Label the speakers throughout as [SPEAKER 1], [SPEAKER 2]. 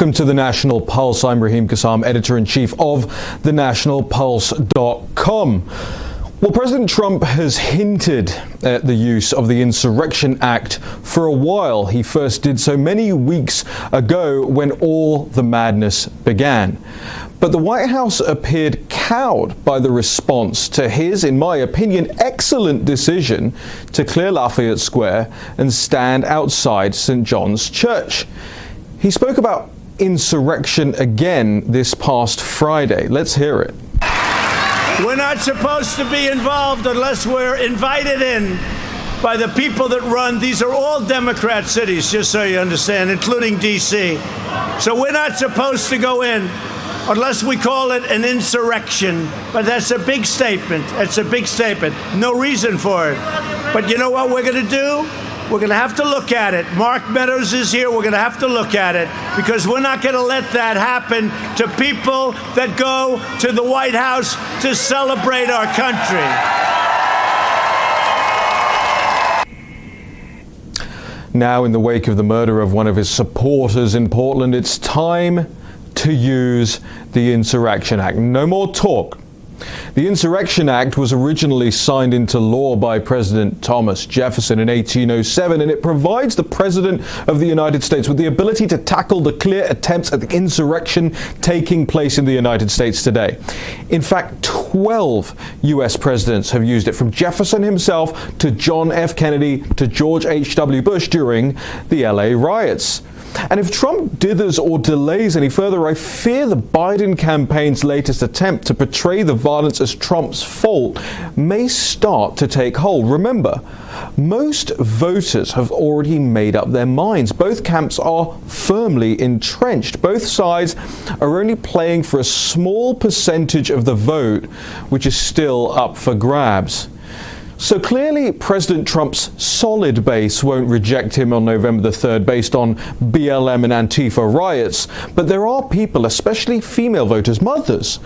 [SPEAKER 1] Welcome to the National Pulse. I'm Raheem Kassam, editor-in-chief of thenationalpulse.com. Well, President Trump has hinted at the use of the Insurrection Act for a while. He first did so many weeks ago when all the madness began. But the White House appeared cowed by the response to his, in my opinion, excellent decision to clear Lafayette Square and stand outside St. John's Church. He spoke about insurrection again this past Friday. Let's hear it.
[SPEAKER 2] We're not supposed to be involved unless we're invited in by the people that run. These are all Democrat cities, just so you understand, including D.C. So we're not supposed to go in unless we call it an insurrection. But that's a big statement. It's a big statement. No reason for it. But you know what we're going to do? We're going to have to look at it. Mark Meadows is here. We're going to have to look at it because we're not going to let that happen to people that go to the White House to celebrate our country.
[SPEAKER 1] Now, in the wake of the murder of one of his supporters in Portland, it's time to use the Insurrection Act. No more talk. The Insurrection Act was originally signed into law by President Thomas Jefferson in 1807, and it provides the President of the United States with the ability to tackle the clear attempts at insurrection taking place in the United States today. In fact, 12 U.S. presidents have used it, from Jefferson himself to John F. Kennedy to George H.W. Bush during the L.A. riots. And if Trump dithers or delays any further, I fear the Biden campaign's latest attempt to portray the violence as Trump's fault may start to take hold. Remember, most voters have already made up their minds. Both camps are firmly entrenched. Both sides are only playing for a small percentage of the vote, which is still up for grabs. So clearly, President Trump's solid base won't reject him on November the 3rd based on BLM and Antifa riots. But there are people, especially female voters, mothers,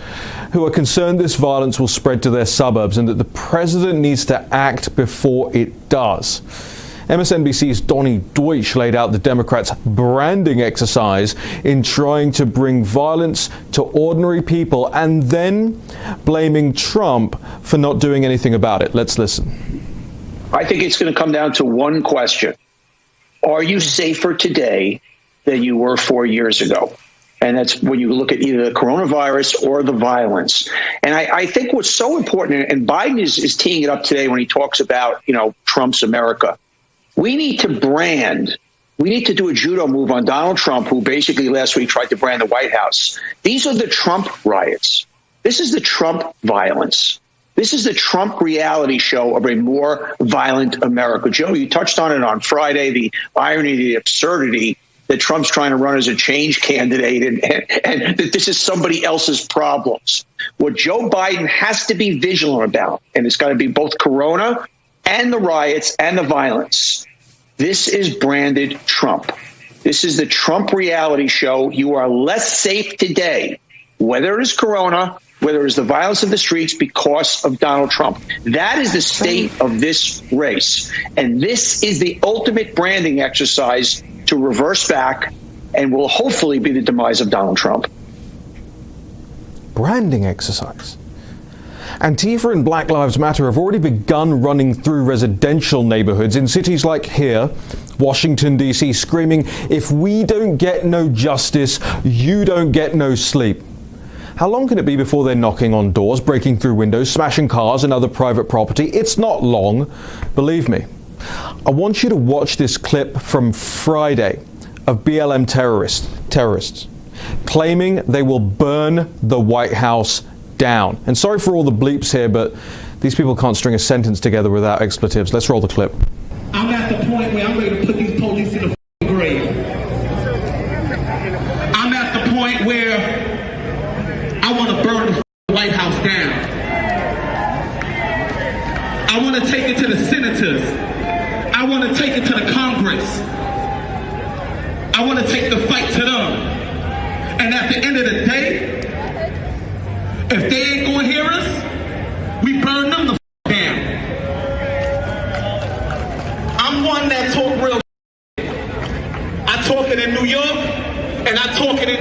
[SPEAKER 1] who are concerned this violence will spread to their suburbs and that the president needs to act before it does. MSNBC's Donnie Deutsch laid out the Democrats' branding exercise in trying to bring violence to ordinary people and then blaming Trump for not doing anything about it. Let's listen.
[SPEAKER 3] I think it's going to come down to one question. Are you safer today than you were 4 years ago? And that's when you look at either the coronavirus or the violence. And I think what's so important, and Biden is teeing it up today when he talks about, Trump's America. We need to brand. We need to do a judo move on Donald Trump, who basically last week tried to brand the White House. These are the Trump riots. This is the Trump violence. This is the Trump reality show of a more violent America. Joe, you touched on it on Friday, the irony, the absurdity that Trump's trying to run as a change candidate and that this is somebody else's problems. What Joe Biden has to be vigilant about, and it's got to be both Corona and the riots and the violence. This is branded Trump. This is the Trump reality show. You are less safe today, whether it is Corona, whether it is the violence of the streets, because of Donald Trump. That is the state of this race. And this is the ultimate branding exercise to reverse back and will hopefully be the demise of Donald Trump.
[SPEAKER 1] Branding exercise. Antifa and Black Lives Matter have already begun running through residential neighborhoods in cities like here, Washington, D.C., screaming, "If we don't get no justice, you don't get no sleep." How long can it be before they're knocking on doors, breaking through windows, smashing cars and other private property? It's not long, believe me. I want you to watch this clip from Friday of BLM terrorists claiming they will burn the White House down. And sorry for all the bleeps here, but these people can't string a sentence together without expletives. Let's roll the clip.
[SPEAKER 4] I'm at the point where I'm ready to put these police in the grave. I'm at the point where I want to burn the White House down. I want to take it to the senators. I want to take it to the Congress. I want to take the fight to them. And at the end of the day, if they ain't gonna hear us, we burn them the down. I'm one that talk real. I talk it in New York, and I talk it in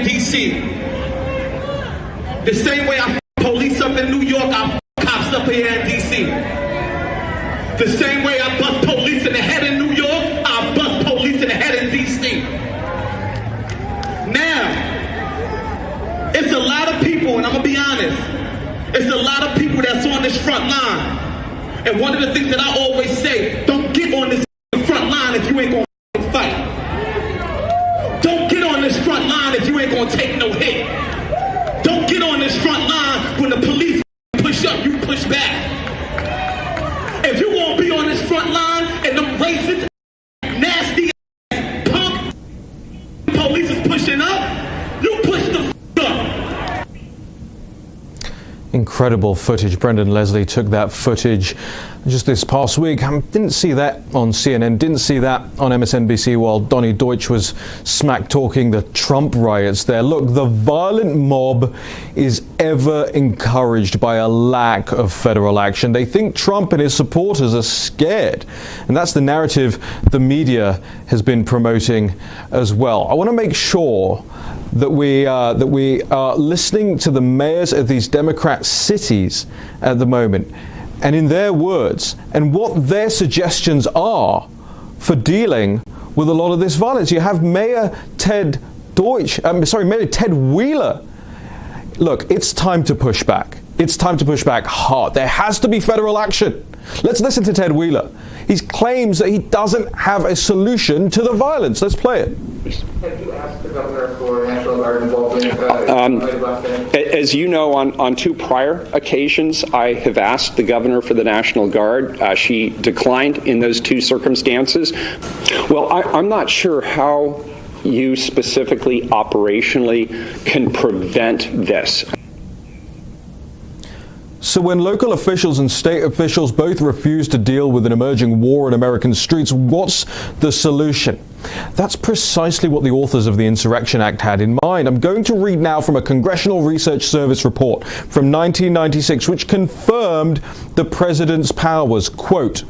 [SPEAKER 4] It's a lot of people that's on this front line. And one of the things that I always say, don't get on this front line if you ain't gonna fight. Don't get on this front line if you ain't gonna take no hit. Don't get on this front line when the police push up, you push back. If you won't be on this front line and them racist, nasty punk police is pushing up, you push the up.
[SPEAKER 1] Incredible footage. Brendan Leslie took that footage just this past week. Didn't see that on CNN, didn't see that on MSNBC while Donnie Deutsch was smack talking the Trump riots there. Look, the violent mob is ever encouraged by a lack of federal action. They think Trump and his supporters are scared. And that's the narrative the media has been promoting as well. I want to make sure that we are listening to the mayors of these Democrat cities at the moment, and in their words, and what their suggestions are for dealing with a lot of this violence. You have Mayor Ted Wheeler. Look, it's time to push back. It's time to push back hard. There has to be federal action. Let's listen to Ted Wheeler. He claims that he doesn't have a solution to the violence. Let's play it.
[SPEAKER 5] Have you asked the governor for National Guard involvement?
[SPEAKER 6] As you know, on two prior occasions, I have asked the governor for the National Guard. She declined in those two circumstances. Well, I'm not sure how you specifically operationally can prevent this.
[SPEAKER 1] So when local officials and state officials both refuse to deal with an emerging war in American streets, what's the solution? That's precisely what the authors of the Insurrection Act had in mind. I'm going to read now from a Congressional Research Service report from 1996, which confirmed the president's powers. Quote,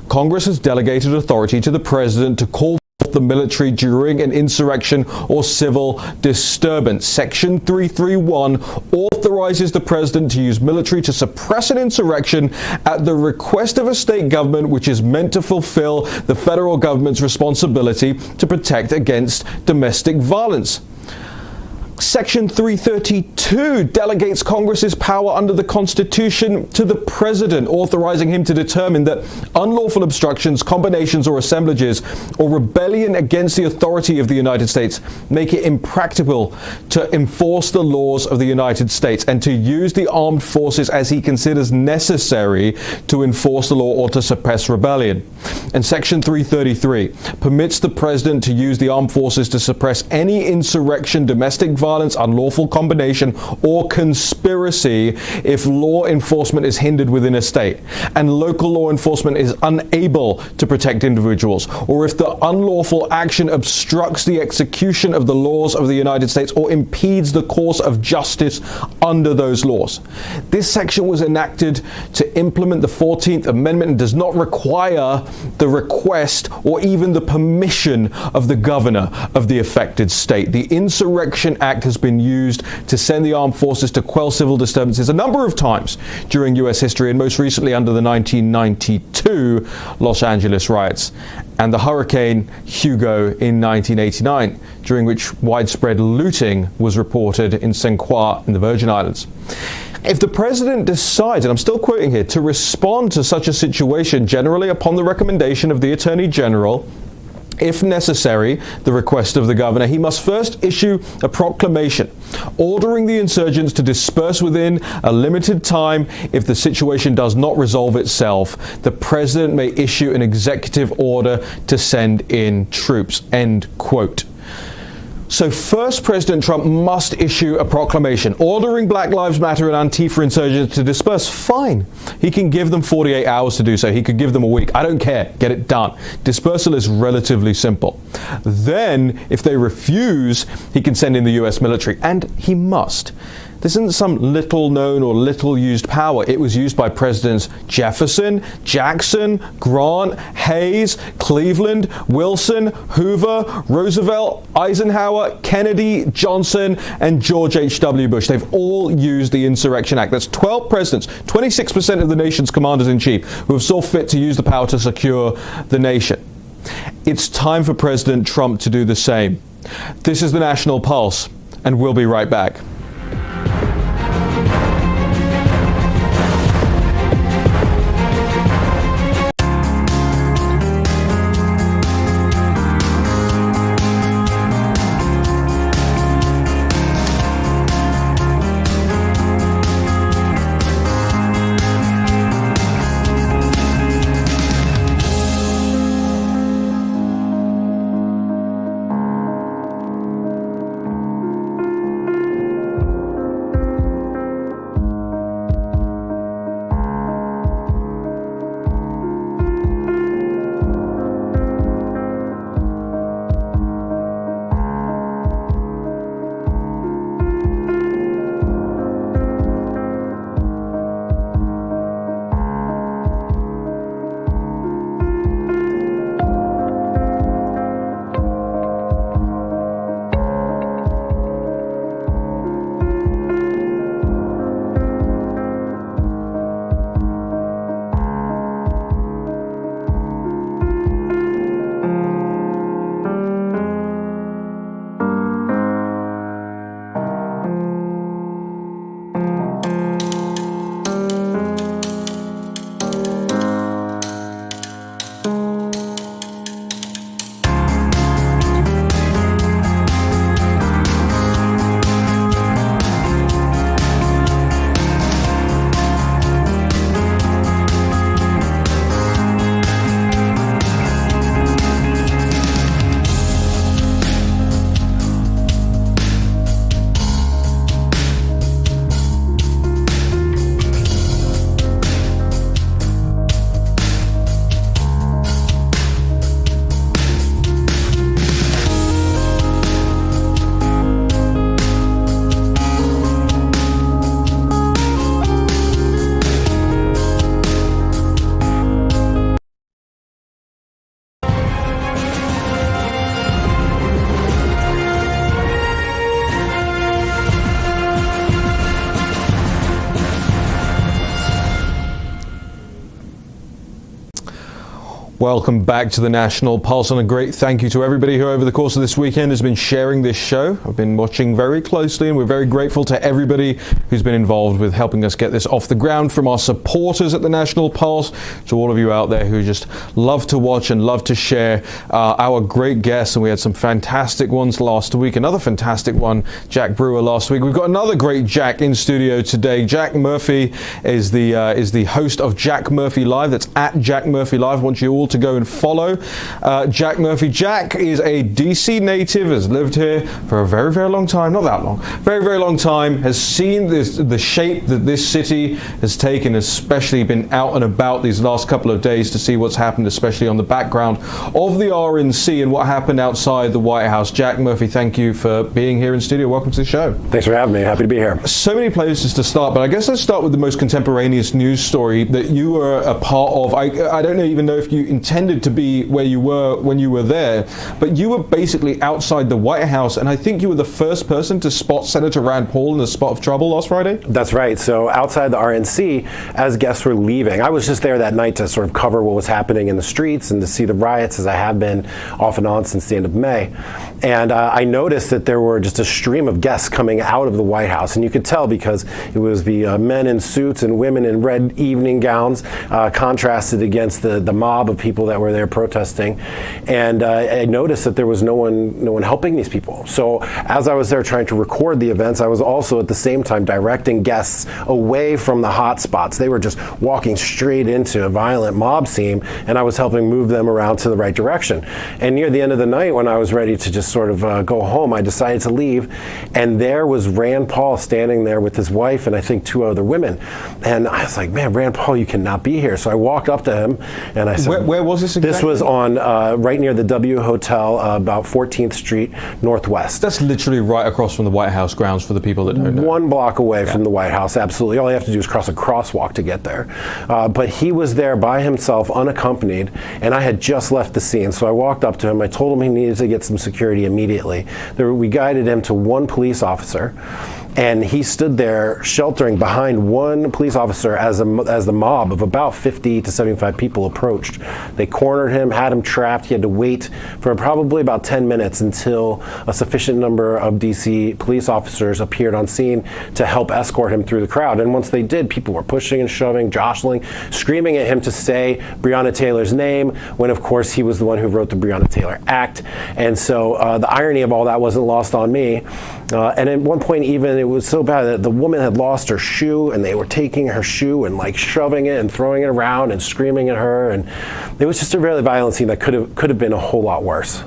[SPEAKER 1] Congress has delegated authority to the president to call the military during an insurrection or civil disturbance. Section 331 authorizes the president to use military to suppress an insurrection at the request of a state government which is meant to fulfill the federal government's responsibility to protect against domestic violence. Section 332 delegates Congress's power under the Constitution to the President, authorizing him to determine that unlawful obstructions, combinations or assemblages or rebellion against the authority of the United States make it impracticable to enforce the laws of the United States and to use the armed forces as he considers necessary to enforce the law or to suppress rebellion. And Section 333 permits the President to use the armed forces to suppress any insurrection, domestic violence, unlawful combination, or conspiracy if law enforcement is hindered within a state and local law enforcement is unable to protect individuals, or if the unlawful action obstructs the execution of the laws of the United States or impedes the course of justice under those laws. This section was enacted to implement the 14th Amendment and does not require the request or even the permission of the governor of the affected state. The Insurrection Act has been used to send the armed forces to quell civil disturbances a number of times during U.S. history, and most recently under the 1992 Los Angeles riots and the Hurricane Hugo in 1989, during which widespread looting was reported in St. Croix in the Virgin Islands. If the president decides, and I'm still quoting here, to respond to such a situation generally upon the recommendation of the Attorney General, if necessary, the request of the governor, he must first issue a proclamation ordering the insurgents to disperse within a limited time. If the situation does not resolve itself, the president may issue an executive order to send in troops. End quote. So first, President Trump must issue a proclamation ordering Black Lives Matter and Antifa insurgents to disperse. Fine. He can give them 48 hours to do so. He could give them a week. I don't care. Get it done. Dispersal is relatively simple. Then, if they refuse, he can send in the U.S. military. And he must. This isn't some little known or little used power. It was used by Presidents Jefferson, Jackson, Grant, Hayes, Cleveland, Wilson, Hoover, Roosevelt, Eisenhower, Kennedy, Johnson, and George H.W. Bush. They've all used the Insurrection Act. That's 12 presidents, 26% of the nation's commanders-in-chief who have saw fit to use the power to secure the nation. It's time for President Trump to do the same. This is the National Pulse, and we'll be right back. Welcome back to the National Pulse, and a great thank you to everybody who over the course of this weekend has been sharing this show. I've been watching very closely, and we're very grateful to everybody who's been involved with helping us get this off the ground, from our supporters at the National Pulse to all of you out there who just love to watch and love to share our great guests. And we had some fantastic ones last week. Another fantastic one, Jack Brewer, last week. We've got another great Jack in studio today. Jack Murphy is the host of Jack Murphy Live. That's at Jack Murphy Live. I want you all to go and follow Jack Murphy. Jack is a DC native, has lived here for a very, very long time, not that long, very, very long time, has seen the shape that this city has taken, especially been out and about these last couple of days to see what's happened, especially on the background of the RNC and what happened outside the White House. Jack Murphy, thank you for being here in studio. Welcome to the show.
[SPEAKER 7] Thanks for having me. Happy to be here.
[SPEAKER 1] So many places to start, but I guess let's start with the most contemporaneous news story that you were a part of. I don't even know if you intended to be where you were when you were there, but you were basically outside the White House, and I think you were the first person to spot Senator Rand Paul in a spot of trouble last Friday?
[SPEAKER 7] That's right. So outside the RNC, as guests were leaving, I was just there that night to sort of cover what was happening in the streets and to see the riots, as I have been off and on since the end of May. And I noticed that there were just a stream of guests coming out of the White House, and you could tell because it was the men in suits and women in red evening gowns, contrasted against the mob of people that were there protesting. And I noticed that there was no one helping these people. So as I was there trying to record the events, I was also at the same time directing guests away from the hot spots. They were just walking straight into a violent mob scene, and I was helping move them around to the right direction. And near the end of the night, when I was ready to just sort of go home, I decided to leave, and there was Rand Paul standing there with his wife and I think two other women. And I was like, man, Rand Paul, you cannot be here. So I walked up to him and I said,
[SPEAKER 1] where was this exactly?
[SPEAKER 7] This was on right near the W Hotel, about 14th Street Northwest.
[SPEAKER 1] That's literally right across from the White House grounds for the people that don't know.
[SPEAKER 7] 1 block away from the White House, absolutely. All you have to do is cross a crosswalk to get there. But he was there by himself, unaccompanied, and I had just left the scene. So I walked up to him. I told him he needed to get some security immediately. We guided him to one police officer, and he stood there sheltering behind one police officer as the mob of about 50 to 75 people approached. They cornered him, had him trapped. He had to wait for probably about 10 minutes until a sufficient number of DC police officers appeared on scene to help escort him through the crowd. And once they did, people were pushing and shoving, jostling, screaming at him to say Breonna Taylor's name, when of course he was the one who wrote the Breonna Taylor Act. And so the irony of all that wasn't lost on me. And at one point even, it was so bad that the woman had lost her shoe, and they were taking her shoe and like shoving it and throwing it around and screaming at her. And it was just a really violent scene that could have been a whole lot worse.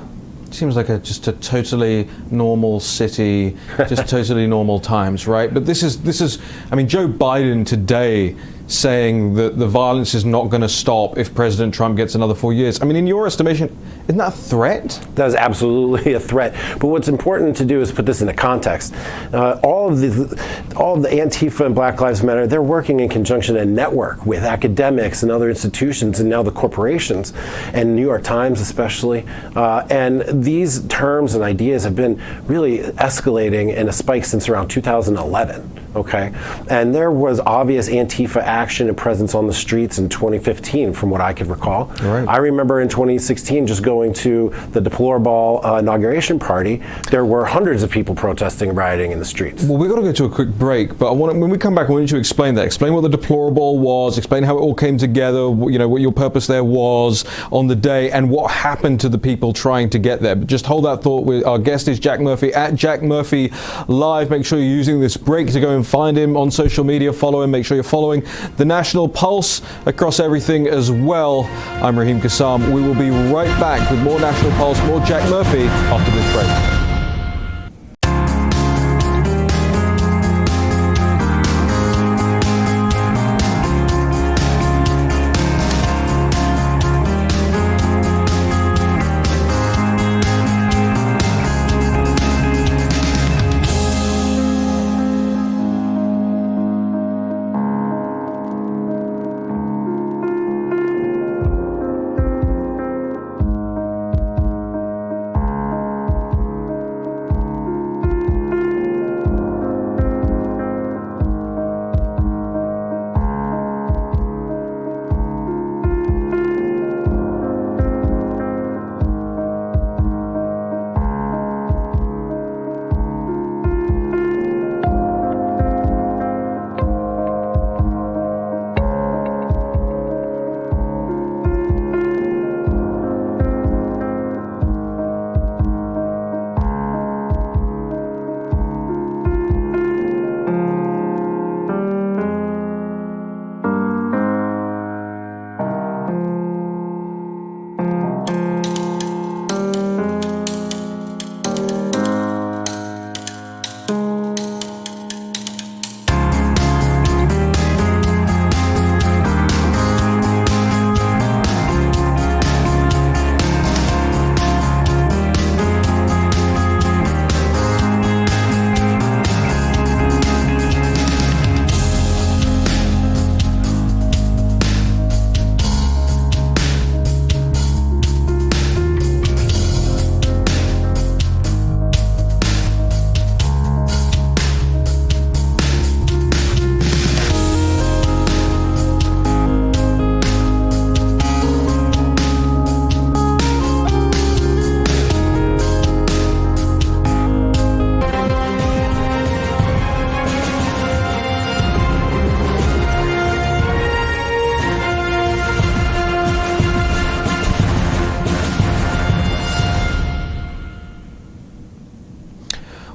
[SPEAKER 1] Seems like just a totally normal city, just totally normal times, right? But this is, I mean, Joe Biden today saying that the violence is not going to stop if President Trump gets another 4 years. I mean, in your estimation, isn't that a threat?
[SPEAKER 7] That is absolutely a threat. But what's important to do is put this into context. All of the Antifa and Black Lives Matter, they're working in conjunction and network with academics and other institutions and now the corporations and New York Times especially. And these terms and ideas have been really escalating in a spike since around 2011. Okay, and there was obvious Antifa action and presence on the streets in 2015, from what I could recall.
[SPEAKER 1] Right.
[SPEAKER 7] I remember in 2016 just going to the deplorable inauguration party. There were hundreds of people protesting and rioting in the streets.
[SPEAKER 1] Well, we've got to go to a quick break, but when we come back, I want you to explain that. Explain what the deplorable was, explain how it all came together, you know, what your purpose there was on the day, and what happened to the people trying to get there. But just hold that thought. Our guest is Jack Murphy at Jack Murphy Live. Make sure you're using this break to go and find him on social media. Follow him. Make sure you're following the National Pulse across everything as well. I'm Raheem Kassam. We will be right back with more National Pulse, more Jack Murphy after this break.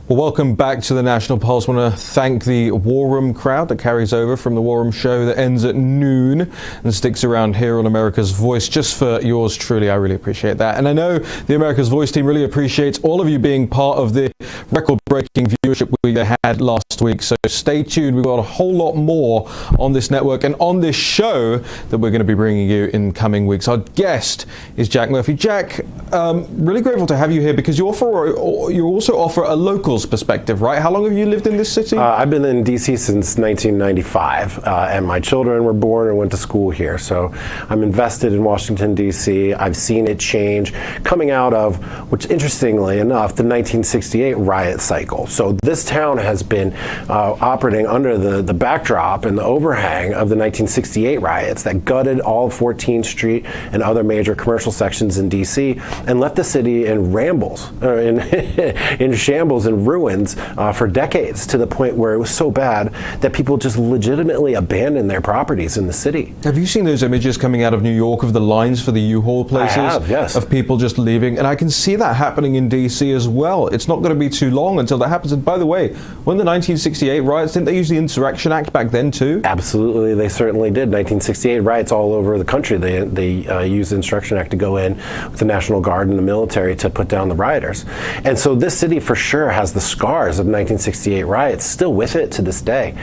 [SPEAKER 1] Well, welcome back to the National Pulse. I want to thank the War Room crowd that carries over from the War Room show that ends at noon and sticks around here on America's Voice just for yours truly. I really appreciate that. And I know the America's Voice team really appreciates all of you being part of the record-breaking viewership we had last week. So stay tuned. We've got a whole lot more on this network and on this show that we're going to be bringing you in coming weeks. Our guest is Jack Murphy. Jack, really grateful to have you here because you also offer a local perspective, right? How long have you lived in this city?
[SPEAKER 7] I've been in D.C. since 1995, and my children were born and went to school here. So I'm invested in Washington, D.C. I've seen it change coming out of, which interestingly enough, the 1968 riot cycle. So this town has been operating under the backdrop and the overhang of the 1968 riots that gutted all of 14th Street and other major commercial sections in D.C. and left the city in rambles, in shambles and ruins for decades, to the point where it was so bad that people just legitimately abandoned their properties in the city.
[SPEAKER 1] Have you seen those images coming out of New York of the lines for the U-Haul places?
[SPEAKER 7] I have, yes.
[SPEAKER 1] Of people just leaving, and I can see that happening in DC as well. It's not going to be too long until that happens. And by the way, when the 1968 riots, didn't they use the Insurrection Act back then too?
[SPEAKER 7] Absolutely, they certainly did. 1968 riots all over the country. They used the Insurrection Act to go in with the National Guard and the military to put down the rioters. And so this city for sure has the scars of 1968 riots still with it to this day.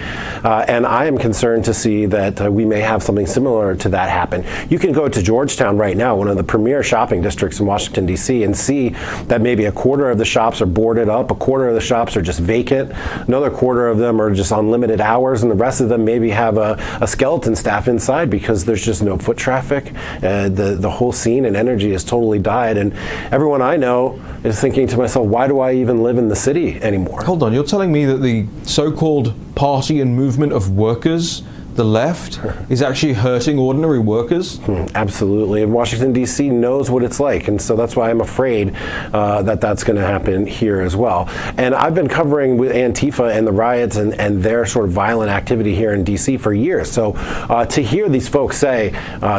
[SPEAKER 7] And I am concerned to see that we may have something similar to that happen. You can go to Georgetown right now, one of the premier shopping districts in Washington, D.C., and see that maybe a quarter of the shops are boarded up, a quarter of the shops are just vacant, another quarter of them are just on limited hours, and the rest of them maybe have a skeleton staff inside because there's just no foot traffic. The whole scene and energy has totally died, and everyone I know is thinking to myself, why do I even live in the city anymore?
[SPEAKER 1] Hold on, you're telling me that the so-called party and movement of workers, the left, is actually hurting ordinary workers?
[SPEAKER 7] Absolutely. And Washington, D.C. knows what it's like. And so that's why I'm afraid that that's going to happen here as well. And I've been covering with Antifa and the riots and their sort of violent activity here in D.C. for years. So to hear these folks say,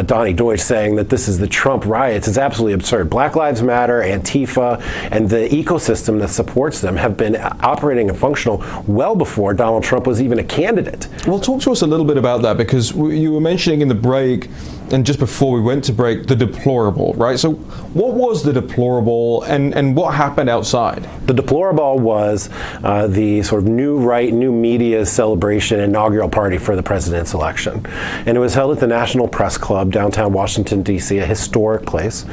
[SPEAKER 7] Donnie Deutsch saying that this is the Trump riots is absolutely absurd. Black Lives Matter, Antifa, and the ecosystem that supports them have been operating and functional well before Donald Trump was even a candidate.
[SPEAKER 1] Well, talk to us a little bit about that, because you were mentioning in the break and just before we went to break the deplorable, right? So what was the deplorable and what happened outside?
[SPEAKER 7] The deplorable was the sort of new right, new media celebration inaugural party for the president's election. And it was held at the National Press Club, downtown Washington, D.C., a historic place.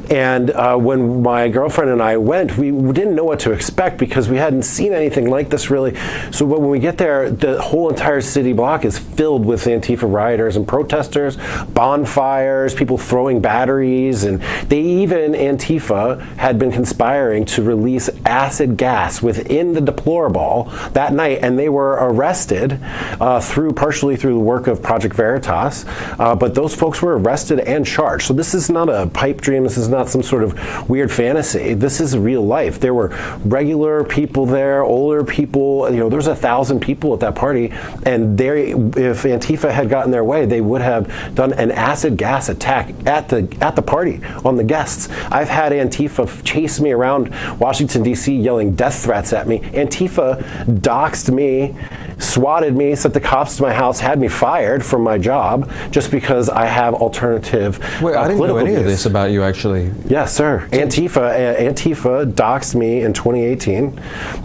[SPEAKER 7] And when my girlfriend and I went, we didn't know what to expect because we hadn't seen anything like this really. So when we get there, the whole entire city block is filled with Antifa rioters and protesters, bonfires, people throwing batteries, and Antifa had been conspiring to release acid gas within the deplorable that night, and they were arrested partially through the work of Project Veritas, but those folks were arrested and charged. So this is not a pipe dream, this is not some sort of weird fantasy, this is real life. There were regular people there, older people, there was 1,000 people at that party, and if Antifa had gotten their way, they would have done an acid gas attack at the party on the guests. I've had Antifa chase me around Washington, D.C. yelling death threats at me. Antifa doxed me, swatted me, sent the cops to my house, had me fired from my job just because I have alternative
[SPEAKER 1] Wait, I didn't know any of this about you, actually.
[SPEAKER 7] Yes, sir. Antifa doxed me in 2018.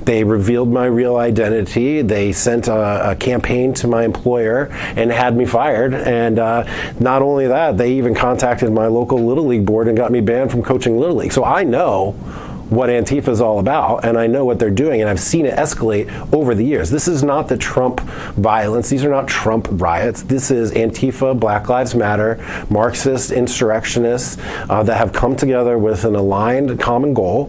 [SPEAKER 7] They revealed my real identity. They sent a campaign to my employer and had me fired. And not only that, they even contacted my local Little League board and got me banned from coaching Little League. So I know what Antifa is all about, and I know what they're doing, and I've seen it escalate over the years. This is not the Trump violence. These are not Trump riots. This is Antifa, Black Lives Matter, Marxist insurrectionists that have come together with an aligned common goal,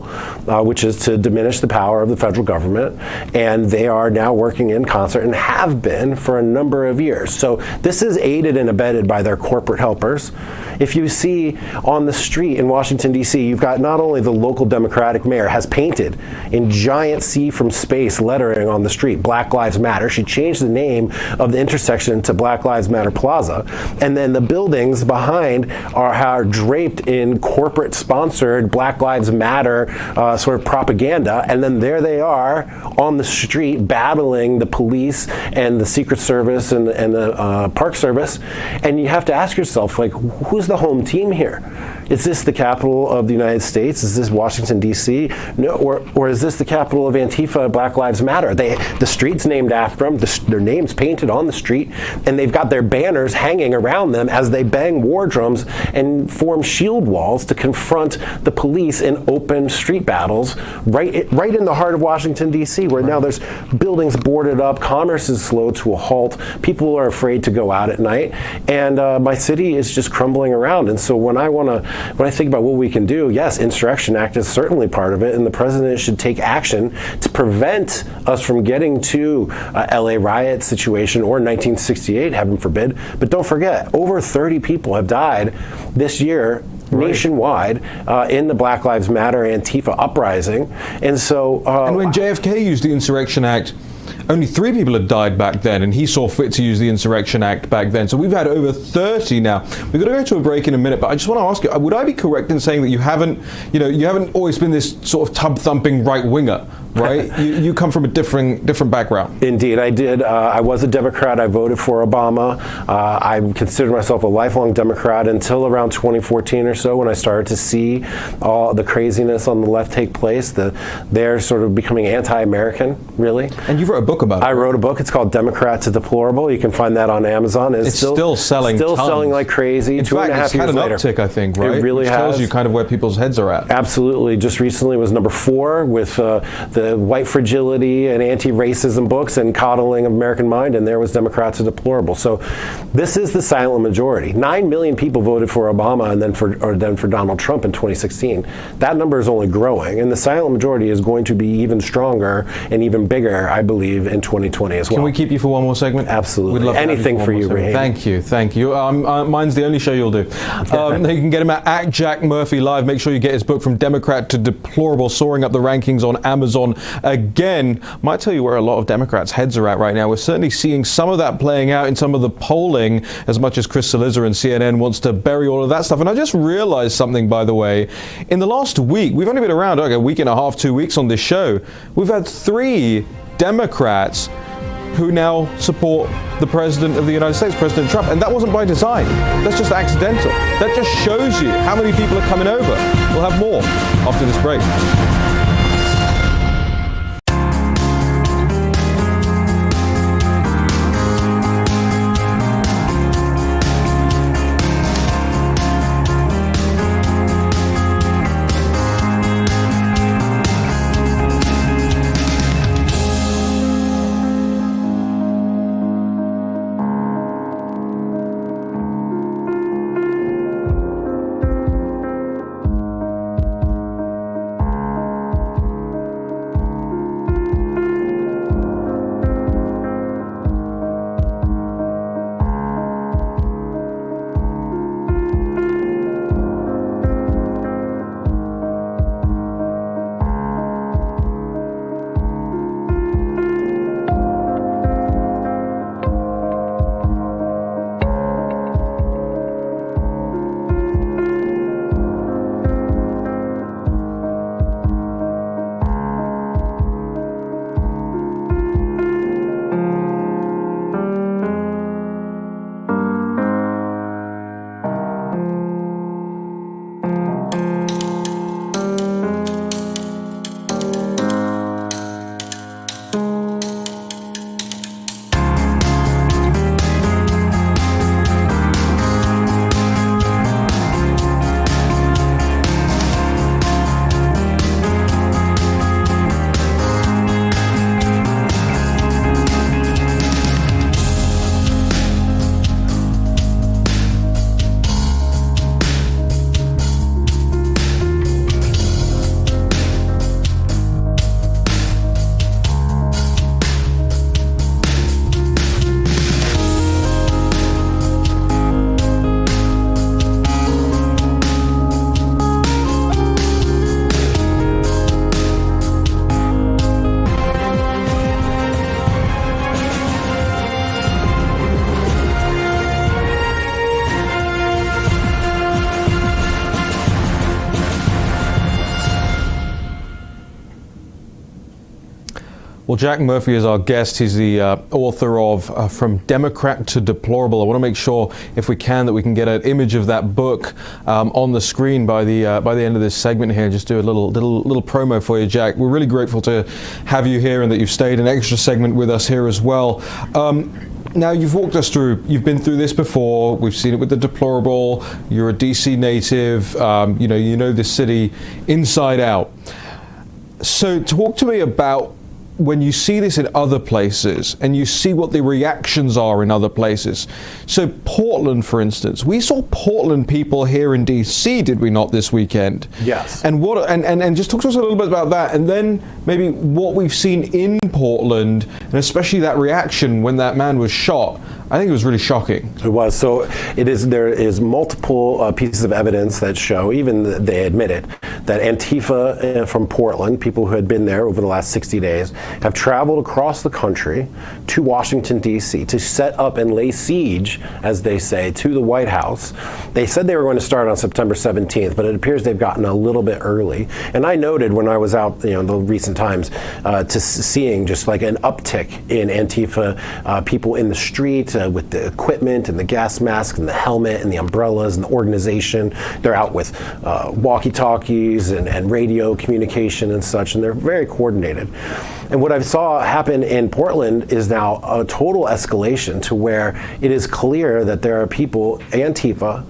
[SPEAKER 7] which is to diminish the power of the federal government, and they are now working in concert and have been for a number of years. So this is aided and abetted by their corporate helpers. If you see on the street in Washington, D.C., you've got not only the local Democratic Democratic mayor has painted in giant see from space lettering on the street, Black Lives Matter. She changed the name of the intersection to Black Lives Matter Plaza. And then the buildings behind are draped in corporate sponsored Black Lives Matter sort of propaganda. And then there they are on the street battling the police and the Secret Service and the Park Service. And you have to ask yourself, like, who's the home team here? Is this the capital of the United States? Is this Washington, D.C.? No, or is this the capital of Antifa, Black Lives Matter? The street's named after them, their name's painted on the street, and they've got their banners hanging around them as they bang war drums and form shield walls to confront the police in open street battles right in the heart of Washington, D.C., where now there's buildings boarded up, commerce is slow to a halt, people are afraid to go out at night, and my city is just crumbling around. And so when I think about what we can do, yes, Insurrection Act is certainly part of it, and the president should take action to prevent us from getting to a LA riot situation or 1968, heaven forbid. But don't forget, over 30 people have died this year nationwide in the Black Lives Matter Antifa uprising. And so
[SPEAKER 1] and when JFK used the Insurrection Act, only 3 people had died back then, and he saw fit to use the Insurrection Act back then. So we've had over 30 now. We've got to go to a break in a minute, but I just want to ask you, would I be correct in saying that you haven't always been this sort of tub-thumping right-winger, right? you come from a different background.
[SPEAKER 7] Indeed, I did. I was a Democrat. I voted for Obama. I considered myself a lifelong Democrat until around 2014 or so, when I started to see all the craziness on the left take place. They're sort of becoming anti-American, really.
[SPEAKER 1] And you wrote a book about it.
[SPEAKER 7] I wrote a book. It's called Democrat to Deplorable. You can find that on Amazon.
[SPEAKER 1] It's still selling
[SPEAKER 7] Still
[SPEAKER 1] tons.
[SPEAKER 7] Selling like crazy.
[SPEAKER 1] In fact, it's had an uptick, I think, right?
[SPEAKER 7] It really
[SPEAKER 1] Which
[SPEAKER 7] has.
[SPEAKER 1] tells you kind of where people's heads are at.
[SPEAKER 7] Absolutely. Just recently was number 4 with the white fragility and anti-racism books and coddling of American mind, and there was Democrat to Deplorable. So this is the silent majority. 9 million people voted for Obama and then for Donald Trump in 2016. That number is only growing, and the silent majority is going to be even stronger and even bigger, I believe, in 2020 as well.
[SPEAKER 1] Can we keep you for one more segment?
[SPEAKER 7] Absolutely.
[SPEAKER 1] We'd love to have
[SPEAKER 7] Anything for you, Raheem.
[SPEAKER 1] Thank you. Mine's the only show you'll do. You can get him at Jack Murphy Live. Make sure you get his book From Democrat to Deplorable, soaring up the rankings on Amazon. Again, might tell you where a lot of Democrats' heads are at right now. We're certainly seeing some of that playing out in some of the polling, as much as Chris Cillizza and CNN wants to bury all of that stuff. And I just realized something, by the way. In the last week, we've only been around a week and a half, 2 weeks on this show. We've had 3 Democrats who now support the President of the United States, President Trump. And that wasn't by design. That's just accidental. That just shows you how many people are coming over. We'll have more after this break. Well, Jack Murphy is our guest. He's the author of From Democrat to Deplorable. I want to make sure, if we can, that we can get an image of that book on the screen by the end of this segment here. Just do a little promo for you, Jack. We're really grateful to have you here and that you've stayed an extra segment with us here as well. Now, you've walked us through, you've been through this before, we've seen it with the deplorable, you're a DC native, you know this city inside out. So talk to me about when you see this in other places and you see what the reactions are in other places. So Portland, for instance, we saw Portland people here in DC, did we not, this weekend?
[SPEAKER 7] Yes.
[SPEAKER 1] And and just talk to us a little bit about that, and then maybe what we've seen in Portland, and especially that reaction when that man was shot. I think it was really shocking.
[SPEAKER 7] It was. So there is multiple pieces of evidence that show, even they admit it, that Antifa from Portland, people who had been there over the last 60 days, have traveled across the country to Washington, D.C. to set up and lay siege, as they say, to the White House. They said they were going to start on September 17th, but it appears they've gotten a little bit early. And I noted when I was out, in the recent times, to seeing just like an uptick in Antifa people in the street, with the equipment and the gas masks and the helmet and the umbrellas and the organization. They're out with walkie-talkies and radio communication and such, and they're very coordinated. And what I saw happen in Portland is now a total escalation to where it is clear that there are people, Antifa,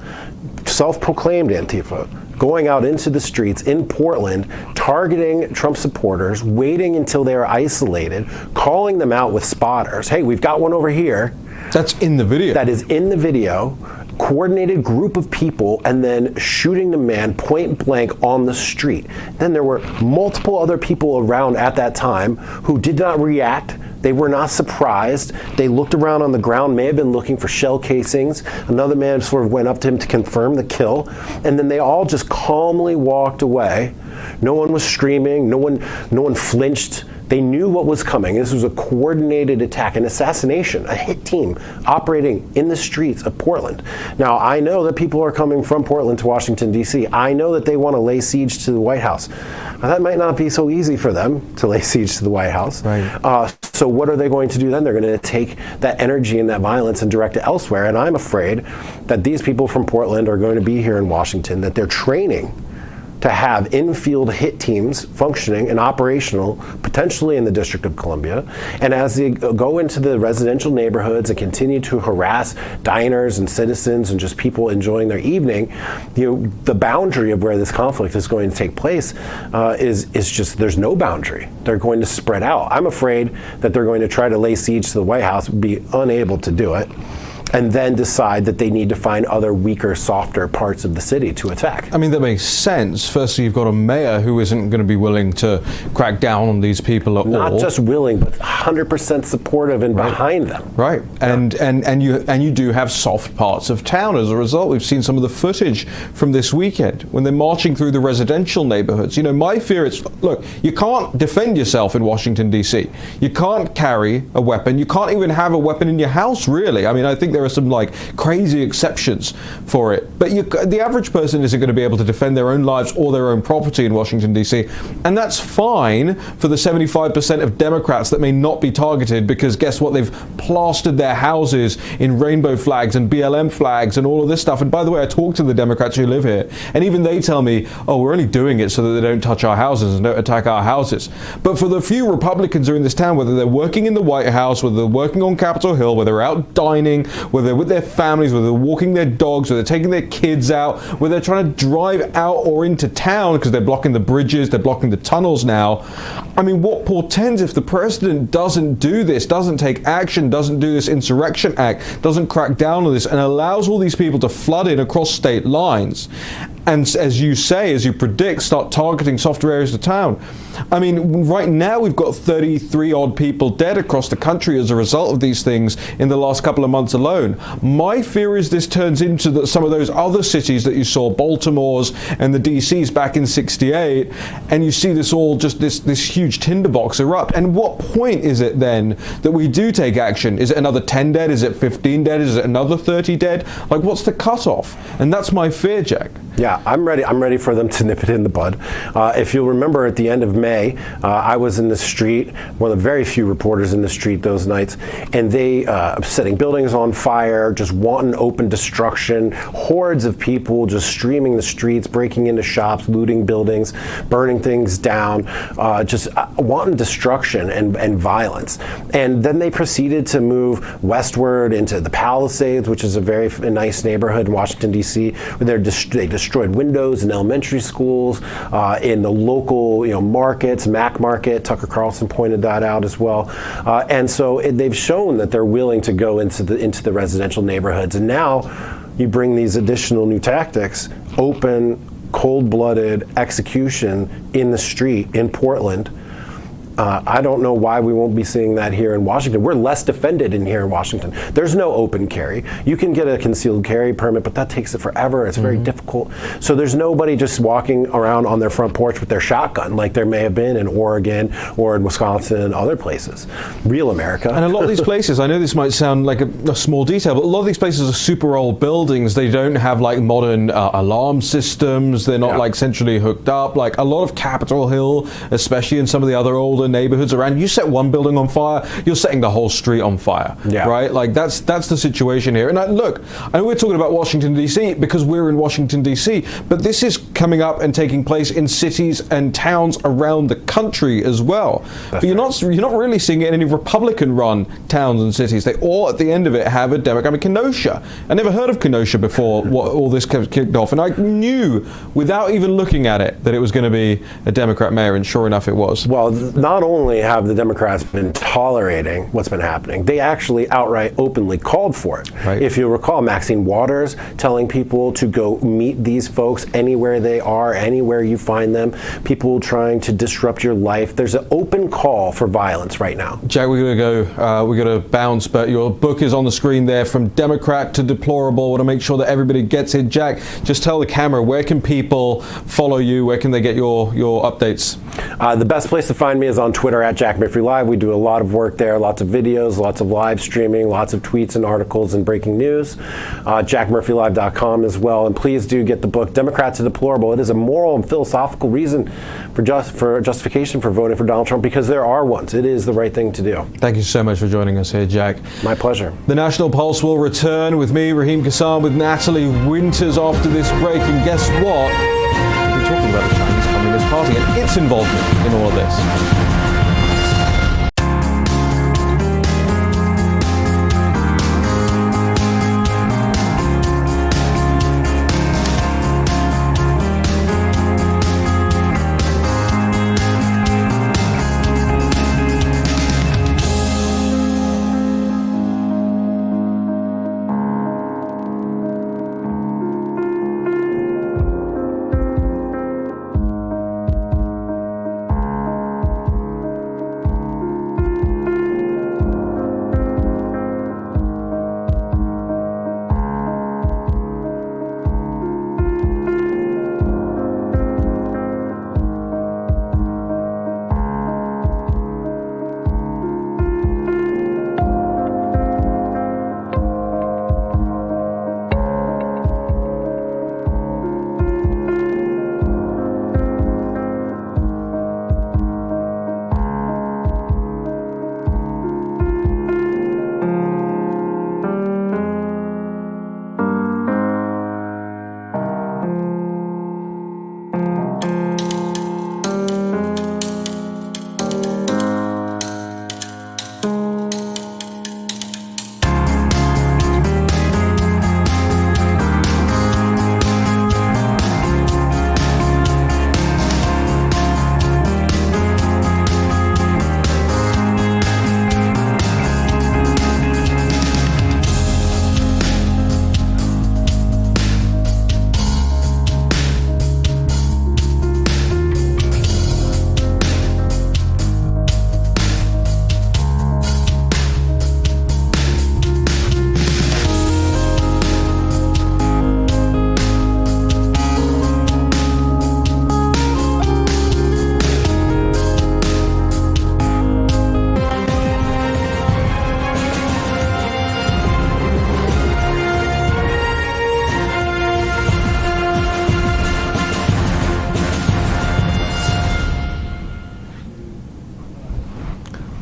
[SPEAKER 7] self-proclaimed Antifa, going out into the streets in Portland, targeting Trump supporters, waiting until they are isolated, calling them out with spotters. Hey, we've got one over here.
[SPEAKER 1] That's in the video.
[SPEAKER 7] That is in the video. Coordinated group of people, and then shooting the man point blank on the street. Then there were multiple other people around at that time who did not react. They were not surprised. They looked around on the ground, may have been looking for shell casings. Another man sort of went up to him to confirm the kill, and then they all just calmly walked away. No one was screaming. No one flinched. They knew what was coming. This was a coordinated attack, an assassination, a hit team operating in the streets of Portland. Now, I know that people are coming from Portland to Washington, D.C. I know that they want to lay siege to the White House. Now, that might not be so easy for them to lay siege to the White House.
[SPEAKER 1] Right.
[SPEAKER 7] So what are they going to do then? They're going to take that energy and that violence and direct it elsewhere. And I'm afraid that these people from Portland are going to be here in Washington, that they're training to have in-field hit teams functioning and operational, potentially in the District of Columbia. And as they go into the residential neighborhoods and continue to harass diners and citizens and just people enjoying their evening, the boundary of where this conflict is going to take place is just, there's no boundary. They're going to spread out. I'm afraid that they're going to try to lay siege to the White House, be unable to do it, and then decide that they need to find other weaker, softer parts of the city to attack.
[SPEAKER 1] I mean, that makes sense. Firstly, you've got a mayor who isn't going to be willing to crack down on these people at all.
[SPEAKER 7] Not just willing, but 100% supportive and behind them.
[SPEAKER 1] Right. And you do have soft parts of town as a result. We've seen some of the footage from this weekend when they're marching through the residential neighborhoods. My fear is, look, you can't defend yourself in Washington, D.C. You can't carry a weapon. You can't even have a weapon in your house, really. I mean, I think there are some crazy exceptions for it, but the average person isn't going to be able to defend their own lives or their own property in Washington, D.C. And that's fine for the 75% of Democrats that may not be targeted, because guess what? They've plastered their houses in rainbow flags and BLM flags and all of this stuff. And by the way, I talk to the Democrats who live here, and even they tell me, oh, we're only doing it so that they don't touch our houses and don't attack our houses. But for the few Republicans who are in this town, whether they're working in the White House, whether they're working on Capitol Hill, whether they're out dining, whether they're with their families, whether they're walking their dogs, whether they're taking their kids out, whether they're trying to drive out or into town because they're blocking the bridges, they're blocking the tunnels now. I mean, what portends if the president doesn't do this, doesn't take action, doesn't do this insurrection act, doesn't crack down on this, and allows all these people to flood in across state lines, and as you say, as you predict, start targeting softer areas of town. I mean, right now we've got 33 odd people dead across the country as a result of these things in the last couple of months alone. My fear is this turns into some of those other cities that you saw, Baltimore's and the DC's back in '68, and you see this all just this huge tinderbox erupt. And what point is it then that we do take action? Is it another 10 dead? Is it 15 dead? Is it another 30 dead? Like, what's the cutoff? And that's my fear, Jack.
[SPEAKER 7] Yeah, Yeah, I'm ready. I'm ready for them to nip it in the bud. If you'll remember, at the end of May, I was in the street, one of the very few reporters in the street those nights, and they setting buildings on fire, just wanton open destruction, hordes of people just streaming the streets, breaking into shops, looting buildings, burning things down, just wanton destruction and violence. And then they proceeded to move westward into the Palisades, which is a very nice neighborhood in Washington, D.C., where they destroyed windows in elementary schools, in the local markets, Mac Market. Tucker Carlson pointed that out as well. And so they've shown that they're willing to go into the residential neighborhoods. And now you bring these additional new tactics, open, cold-blooded execution in the street in Portland. I don't know why we won't be seeing that here in Washington. We're less defended in here in Washington. There's no open carry. You can get a concealed carry permit, but that takes it forever. It's very difficult. So there's nobody just walking around on their front porch with their shotgun like there may have been in Oregon or in Wisconsin and other places. Real America.
[SPEAKER 1] And a lot of these places, I know this might sound like a small detail, but a lot of these places are super old buildings. They don't have like modern alarm systems. They're not like centrally hooked up. Like a lot of Capitol Hill, especially in some of the other older neighborhoods around, you set one building on fire, you're setting the whole street on fire, right? Like that's the situation here. And look, I know we're talking about Washington D.C. because we're in Washington D.C., but this is coming up and taking place in cities and towns around the country as well. But you're not really seeing it in any Republican-run towns and cities. They all, at the end of it, have a Democrat. I mean, Kenosha. I never heard of Kenosha before all this kicked off, and I knew without even looking at it that it was going to be a Democrat mayor, and sure enough, it was.
[SPEAKER 7] Well, not only have the Democrats been tolerating what's been happening, they actually outright openly called for it.
[SPEAKER 1] Right.
[SPEAKER 7] If you recall, Maxine Waters telling people to go meet these folks anywhere they are, anywhere you find them, people trying to disrupt your life. There's an open call for violence right now.
[SPEAKER 1] Jack, we're going to go, we're going to bounce, but your book is on the screen there, From Democrat to Deplorable. I want to make sure that everybody gets it. Jack, just tell the camera, where can people follow you? Where can they get your updates?
[SPEAKER 7] The best place to find me is on Twitter at Jack Murphy Live. We do a lot of work there, lots of videos, lots of live streaming, lots of tweets and articles and breaking news. JackMurphyLive.com as well. And please do get the book, Democrat to Deplorable. It is a moral and philosophical reason for justification for voting for Donald Trump, because there are ones. It is the right thing to do.
[SPEAKER 1] Thank you so much for joining us here, Jack.
[SPEAKER 7] My pleasure.
[SPEAKER 1] The National Pulse will return with me, Raheem Kassam, with Natalie Winters after this break. And guess what? We're talking about the Chinese Communist Party and its involvement in all of this.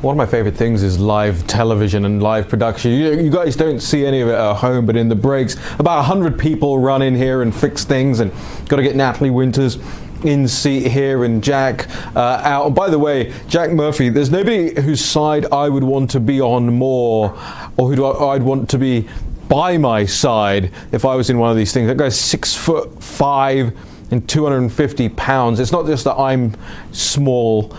[SPEAKER 1] One of my favorite things is live television and live production. You guys don't see any of it at home, but in the breaks, about 100 people run in here and fix things, and got to get Natalie Winters in seat here and Jack out. And by the way, Jack Murphy, there's nobody whose side I would want to be on more, or who I'd want to be by my side if I was in one of these things. That guy's 6'5" and 250 pounds. It's not just that I'm small,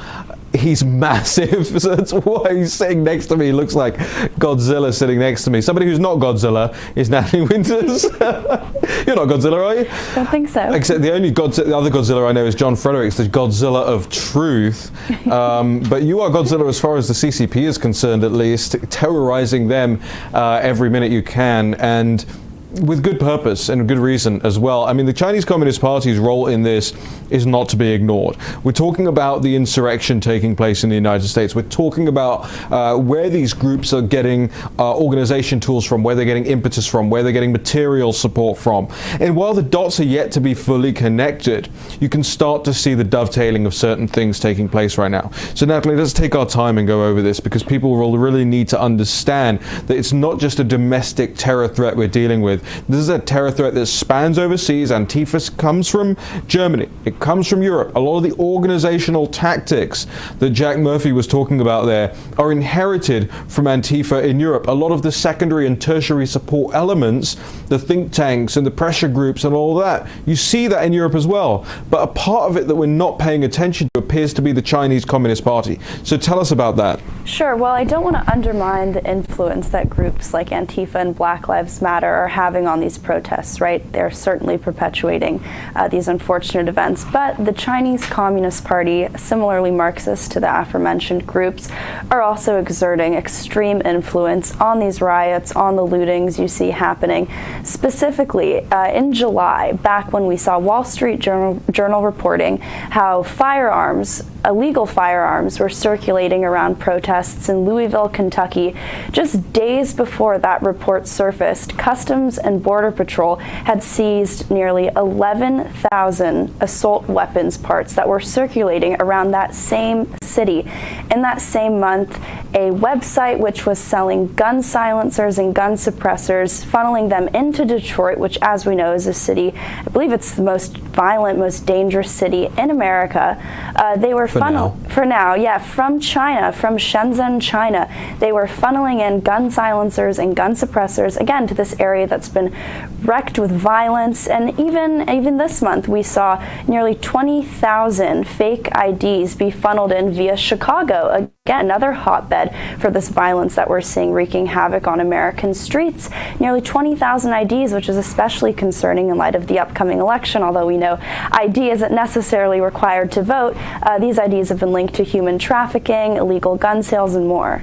[SPEAKER 1] he's massive, so that's why he's sitting next to me. He looks like Godzilla sitting next to me. Somebody who's not Godzilla is Natalie Winters. You're not Godzilla, are you?
[SPEAKER 8] Don't think so.
[SPEAKER 1] Except the other Godzilla I know is John Fredericks, the Godzilla of truth. But you are Godzilla as far as the CCP is concerned, at least, terrorizing them every minute you can, and with good purpose and good reason as well. I mean, the Chinese Communist Party's role in this is not to be ignored. We're talking about the insurrection taking place in the United States. We're talking about where these groups are getting organization tools from, where they're getting impetus from, where they're getting material support from. And while the dots are yet to be fully connected, you can start to see the dovetailing of certain things taking place right now. So Natalie, let's take our time and go over this, because people will really need to understand that it's not just a domestic terror threat we're dealing with. This is a terror threat that spans overseas. Antifa comes from Germany. It comes from Europe. A lot of the organizational tactics that Jack Murphy was talking about there are inherited from Antifa in Europe. A lot of the secondary and tertiary support elements, the think tanks and the pressure groups and all of that, you see that in Europe as well. But a part of it that we're not paying attention to appears to be the Chinese Communist Party. So tell us about that. Sure.
[SPEAKER 8] Well, I don't want to undermine the influence that groups like Antifa and Black Lives Matter are having on these protests, right? They're certainly perpetuating these unfortunate events. But the Chinese Communist Party, similarly Marxist to the aforementioned groups, are also exerting extreme influence on these riots, on the lootings you see happening. Specifically, in July, back when we saw Wall Street Journal reporting how firearms, illegal firearms, were circulating around protests in Louisville, Kentucky, just days before that report surfaced, Customs and Border Patrol had seized nearly 11,000 assault weapons parts that were circulating around that same city. In that same month, a website which was selling gun silencers and gun suppressors, funneling them into Detroit, which, as we know, is a city, I believe it's the most violent, most dangerous city in America. They were from China, from Shenzhen, China. They were funneling in gun silencers and gun suppressors, again, to this area that's been wrecked with violence. And even this month, we saw nearly 20,000 fake IDs be funneled in via Chicago. Again, another hotbed for this violence that we're seeing wreaking havoc on American streets. Nearly 20,000 IDs, which is especially concerning in light of the upcoming election, although we know ID isn't necessarily required to vote. These IDs have been linked to human trafficking, illegal gun sales, and more.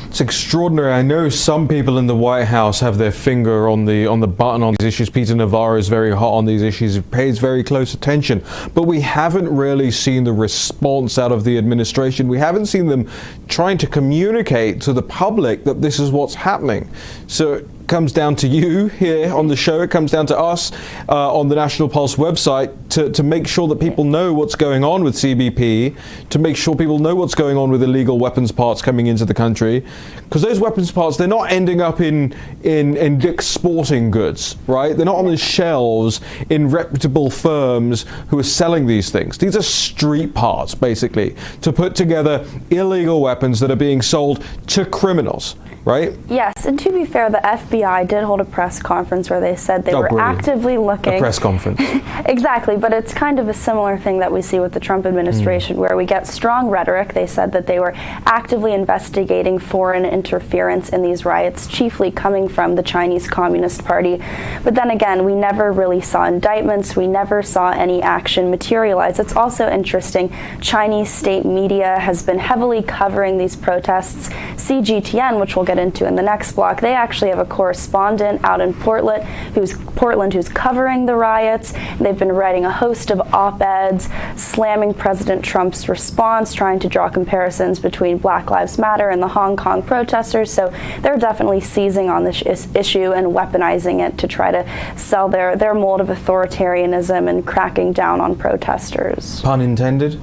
[SPEAKER 1] It's extraordinary. I know some people in the White House have their finger on the button on these issues. Peter Navarro is very hot on these issues. He pays very close attention. But we haven't really seen the response out of the administration. We haven't seen them trying to communicate to the public that this is what's happening. So it comes down to you here on the show. It comes down to us on the National Pulse website to make sure that people know what's going on with CBP, to make sure people know what's going on with illegal weapons parts coming into the country. Because those weapons parts, they're not ending up in Dick's Sporting Goods, right? They're not on the shelves in reputable firms who are selling these things. These are street parts, basically, to put together illegal weapons that are being sold to criminals. Right?
[SPEAKER 8] Yes, and to be fair, the FBI did hold a press conference where they said they were actively looking.
[SPEAKER 1] A press conference.
[SPEAKER 8] Exactly, but it's kind of a similar thing that we see with the Trump administration, where we get strong rhetoric. They said that they were actively investigating foreign interference in these riots, chiefly coming from the Chinese Communist Party. But then again, we never really saw indictments. We never saw any action materialize. It's also interesting, Chinese state media has been heavily covering these protests. CGTN, which we'll get into in the next block, they actually have a correspondent out in Portland who's covering the riots. They've been writing a host of op-eds slamming President Trump's response, trying to draw comparisons between Black Lives Matter and the Hong Kong protesters. So they're definitely seizing on this issue and weaponizing it to try to sell their mold of authoritarianism and cracking down on protesters.
[SPEAKER 1] Pun intended?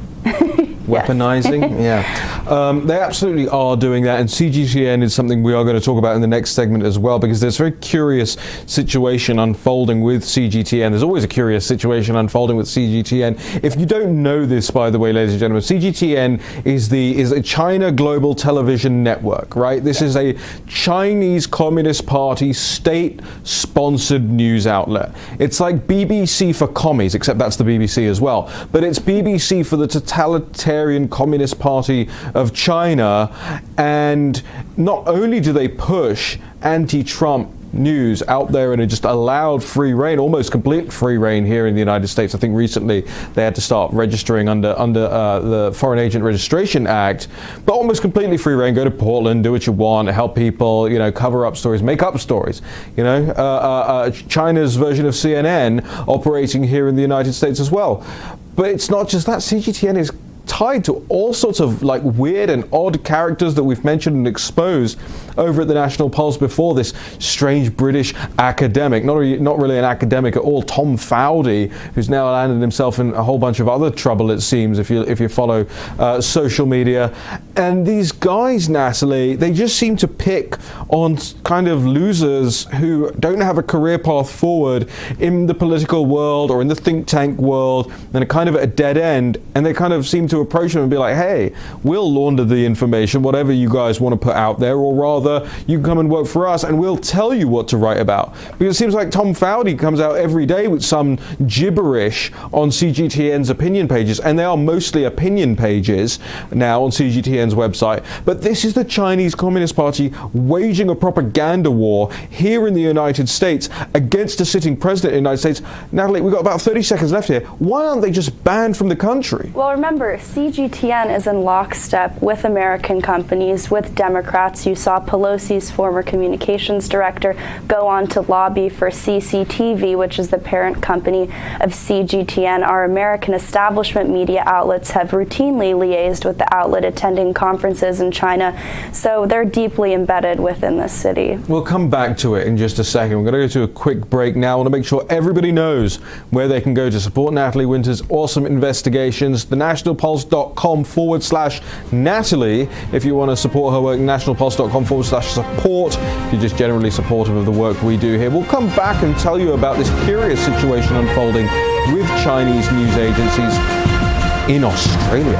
[SPEAKER 1] Weaponizing? Yeah. They absolutely are doing that, and CGTN is something we are going to talk about in the next segment as well, because there's a very curious situation unfolding with CGTN. There's always a curious situation unfolding with CGTN. If you don't know this, by the way, ladies and gentlemen, CGTN is a China Global Television Network, right? This is a Chinese Communist Party state-sponsored news outlet. It's like BBC for commies, except that's the BBC as well. But it's BBC for the totalitarian Communist Party of China, and not only do they push anti-Trump news out there and it just allowed free reign, almost complete free reign here in the United States. I think recently they had to start registering under the Foreign Agent Registration Act, but almost completely free reign. Go to Portland, do what you want, help people, cover up stories, make up stories. China's version of CNN operating here in the United States as well. But it's not just that. CGTN is tied to all sorts of weird and odd characters that we've mentioned and exposed over at the National Pulse before. This strange British academic, not really an academic at all, Tom Fowdy, who's now landed himself in a whole bunch of other trouble, it seems, if you follow social media. And these guys, Natalie, they just seem to pick on kind of losers who don't have a career path forward in the political world or in the think tank world, and are kind of at a dead end, and they kind of seem to approach them and be like, hey, we'll launder the information, whatever you guys want to put out there, or rather, you can come and work for us and we'll tell you what to write about. Because it seems like Tom Fowdy comes out every day with some gibberish on CGTN's opinion pages, and they are mostly opinion pages now on CGTN's website. But this is the Chinese Communist Party waging a propaganda war here in the United States against a sitting president in the United States. Natalie, we've got about 30 seconds left here. Why aren't they just banned from the country?
[SPEAKER 8] Well, remember, CGTN is in lockstep with American companies, with Democrats. You saw Pelosi's former communications director go on to lobby for CCTV, which is the parent company of CGTN. Our American establishment media outlets have routinely liaised with the outlet, attending conferences in China, so they're deeply embedded within this city.
[SPEAKER 1] We'll come back to it in just a second. We're going to go to a quick break now. I want to make sure everybody knows where they can go to support Natalie Winter's awesome investigations. thenationalpulse.com/Natalie if you want to support her work, nationalpulse.com/support if you're just generally supportive of the work we do here. We'll come back and tell you about this curious situation unfolding with Chinese news agencies in Australia.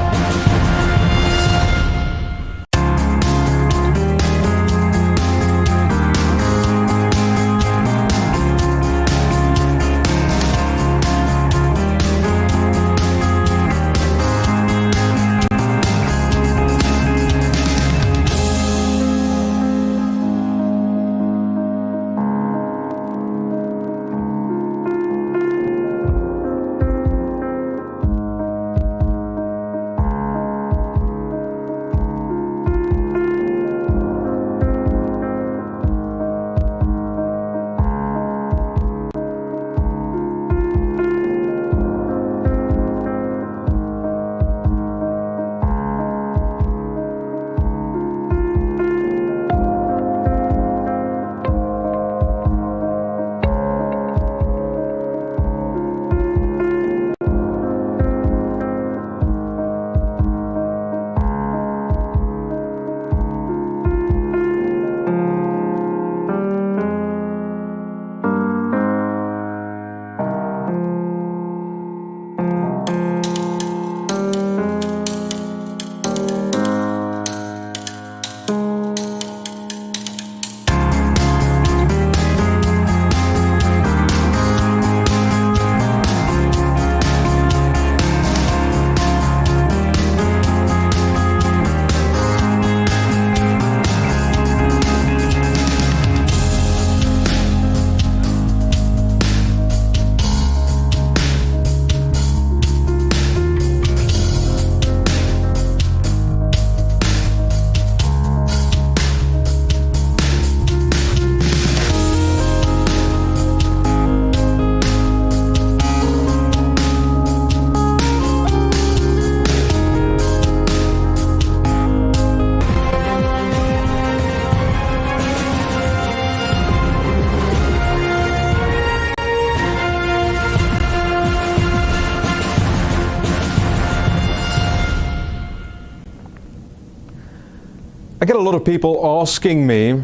[SPEAKER 1] lot of people asking me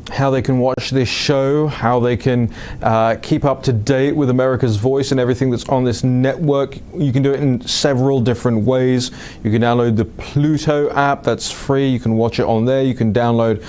[SPEAKER 1] how they can watch this show, how they can keep up to date with America's Voice and everything that's on this network. You can do it in several different ways. You can download the Pluto app, that's free. You can watch it on there. You can download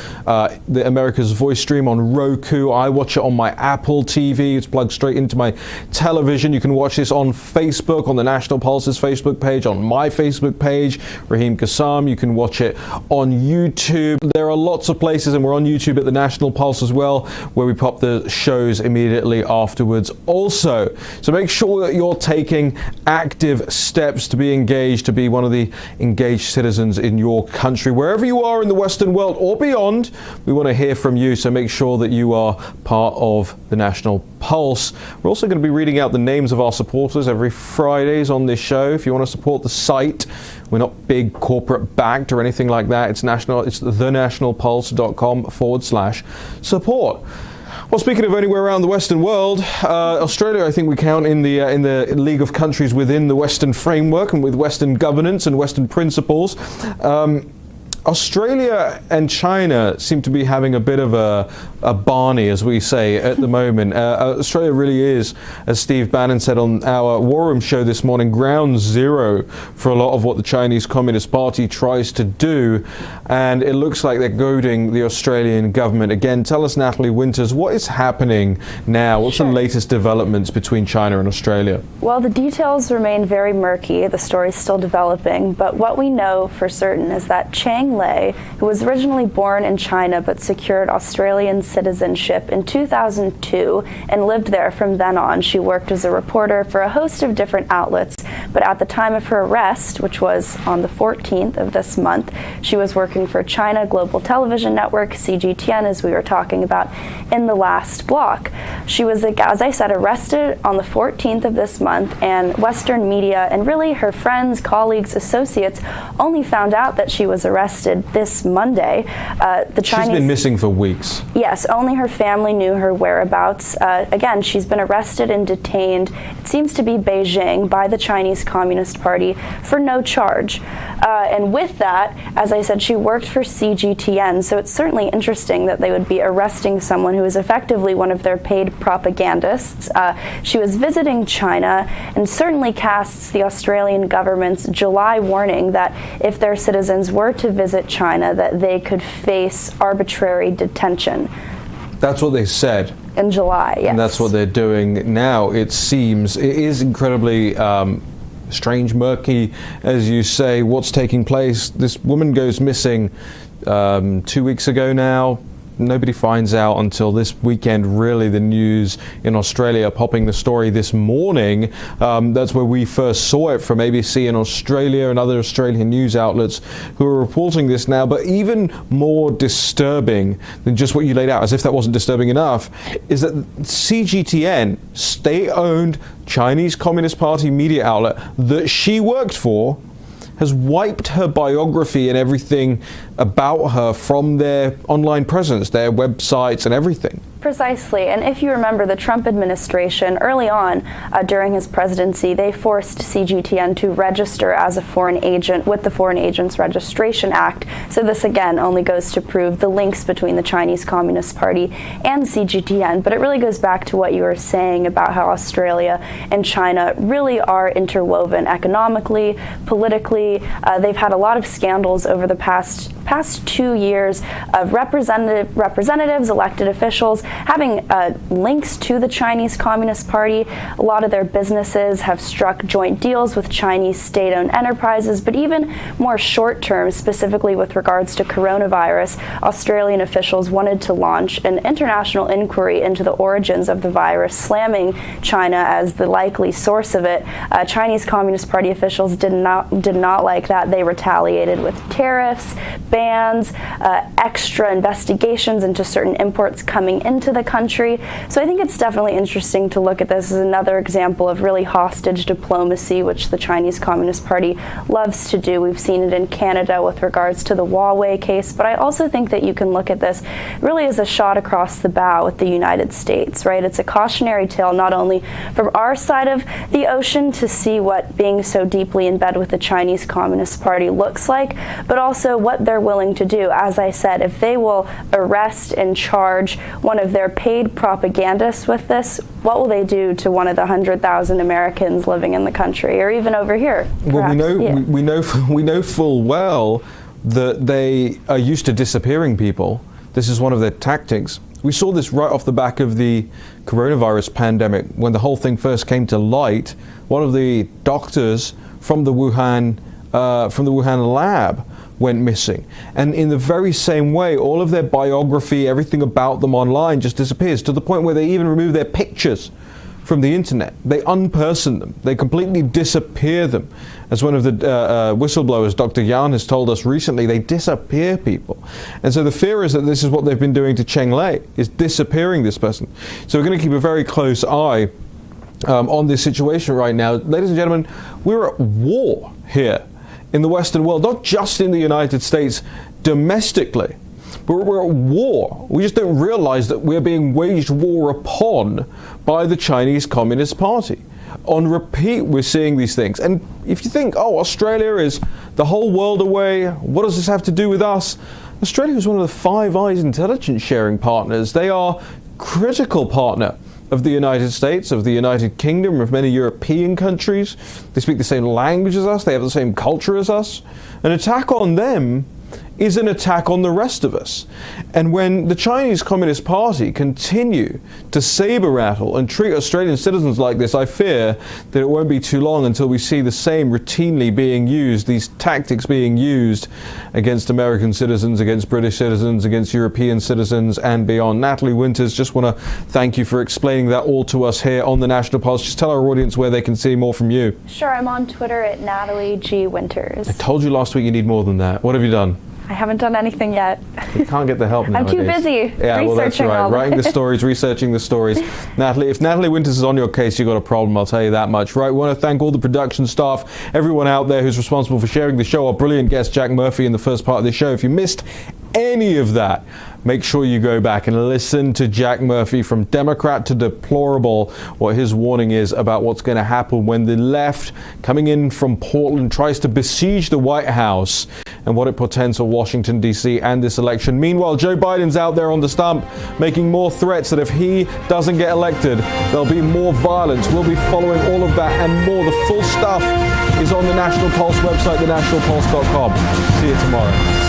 [SPEAKER 1] the America's Voice stream on Roku. I watch it on my Apple TV. It's plugged straight into my television. You can watch this on Facebook, on the National Pulse's Facebook page, on my Facebook page, Raheem Kassam. You can watch it on YouTube. There are lots of places, and we're on YouTube at the National Pulse as well, where we pop the shows immediately afterwards also. So make sure that you're taking active steps to be engaged, to be one of the engaged citizens in your country. Wherever you are in the Western world or beyond, we want to hear from you, so make sure that you are part of the National Pulse. We're also going to be reading out the names of our supporters every Fridays on this show. If you want to support the site, we're not big corporate backed or anything like that. It's thenationalpulse.com/support. Well, speaking of anywhere around the Western world, Australia, I think we count in the league of countries within the Western framework and with Western governance and Western principles. Australia and China seem to be having a bit of a Barney, as we say, at the moment. Australia really is, as Steve Bannon said on our War Room show this morning, ground zero for a lot of what the Chinese Communist Party tries to do. And it looks like they're goading the Australian government. Again, tell us, Natalie Winters, what is happening now? What's the latest developments between China and Australia?
[SPEAKER 8] Well, the details remain very murky. The story's still developing. But what we know for certain is that Chang Lei, who was originally born in China but secured Australian citizenship in 2002 and lived there from then on. She worked as a reporter for a host of different outlets, but at the time of her arrest, which was on the 14th of this month, she was working for China Global Television Network, CGTN, as we were talking about in the last block. She was, as I said, arrested on the 14th of this month, and Western media and really her friends, colleagues, associates only found out that she was arrested this Monday.
[SPEAKER 1] She's been missing for weeks.
[SPEAKER 8] Yes, only her family knew her whereabouts. Again, she's been arrested and detained, it seems to be Beijing, by the Chinese Communist Party for no charge. And with that, as I said, she worked for CGTN, so it's certainly interesting that they would be arresting someone who is effectively one of their paid propagandists. She was visiting China and certainly casts the Australian government's July warning that if their citizens were to visit China, that they could face arbitrary detention.
[SPEAKER 1] That's what they said.
[SPEAKER 8] In July, yes.
[SPEAKER 1] And that's what they're doing now, it seems. It is incredibly strange, murky, as you say, what's taking place. This woman goes missing 2 weeks ago now. Nobody finds out until this weekend, really. The news in Australia popping the story this morning. That's where we first saw it, from ABC in Australia and other Australian news outlets who are reporting this now. But even more disturbing than just what you laid out, as if that wasn't disturbing enough, is that CGTN, state-owned Chinese Communist Party media outlet that she worked for, has wiped her biography and everything about her from their online presence, their websites and everything.
[SPEAKER 8] Precisely, and if you remember, the Trump administration early on during his presidency, they forced CGTN to register as a foreign agent with the Foreign Agents Registration Act. So this again only goes to prove the links between the Chinese Communist Party and CGTN, but it really goes back to what you were saying about how Australia and China really are interwoven economically, politically. They've had a lot of scandals over the past 2 years of representatives, elected officials, having links to the Chinese Communist Party. A lot of their businesses have struck joint deals with Chinese state-owned enterprises, but even more short-term, specifically with regards to coronavirus, Australian officials wanted to launch an international inquiry into the origins of the virus, slamming China as the likely source of it. Chinese Communist Party officials did not like that. They retaliated with tariffs, bans, extra investigations into certain imports coming into the country. So I think it's definitely interesting to look at this as another example of really hostage diplomacy, which the Chinese Communist Party loves to do. We've seen it in Canada with regards to the Huawei case, but I also think that you can look at this really as a shot across the bow with the United States, right? It's a cautionary tale not only from our side of the ocean to see what being so deeply in bed with the Chinese Communist Party looks like, but also what they're willing to do. As I said, if they will arrest and charge one of their paid propagandists with this, what will they do to one of the 100,000 Americans living in the country, or even over here?
[SPEAKER 1] Well,
[SPEAKER 8] Perhaps,
[SPEAKER 1] we know full well that they are used to disappearing people. This is one of their tactics. We saw this right off the back of the coronavirus pandemic when the whole thing first came to light. One of the doctors from the Wuhan lab went missing, and in the very same way, all of their biography, everything about them online, just disappears, to the point where they even remove their pictures from the internet. They unperson them. They completely disappear them. As one of the whistleblowers, Dr. Yan, has told us recently, they disappear people. And so the fear is that this is what they've been doing to Cheng Lei, is disappearing this person. So we're going to keep a very close eye on this situation right now. Ladies and gentlemen, we're at war here in the Western world, not just in the United States, domestically. We're at war. We just don't realize that we're being waged war upon by the Chinese Communist Party. On repeat, we're seeing these things. And if you think, oh, Australia is the whole world away, what does this have to do with us? Australia is one of the Five Eyes intelligence sharing partners. They are critical partner of the United States, of the United Kingdom, of many European countries. They speak the same language as us. They have the same culture as us. An attack on them is an attack on the rest of us. And when the Chinese Communist Party continue to saber rattle and treat Australian citizens like this, I fear that it won't be too long until we see the same routinely being used, these tactics being used against American citizens, against British citizens, against European citizens and beyond. Natalie Winters, just want to thank you for explaining that all to us here on the National Pulse. Just tell our audience where they can see more from you.
[SPEAKER 8] Sure, I'm on Twitter at Natalie G. Winters.
[SPEAKER 1] I told you last week you need more than that. What have you done?
[SPEAKER 8] I haven't done anything yet.
[SPEAKER 1] You can't get the help nowadays.
[SPEAKER 8] I'm too busy
[SPEAKER 1] well, that's right. Writing the stories, researching the stories. Natalie, if Natalie Winters is on your case, you've got a problem, I'll tell you that much. Right, we want to thank all the production staff, everyone out there who's responsible for sharing the show, our brilliant guest, Jack Murphy, in the first part of the show. If you missed any of that, make sure you go back and listen to Jack Murphy, from Democrat to deplorable, what his warning is about what's going to happen when the left, coming in from Portland, tries to besiege the White House, and what it portends for Washington, D.C. and this election. Meanwhile, Joe Biden's out there on the stump making more threats that if he doesn't get elected, there'll be more violence. We'll be following all of that and more. The full stuff is on the National Pulse website, thenationalpulse.com. See you tomorrow.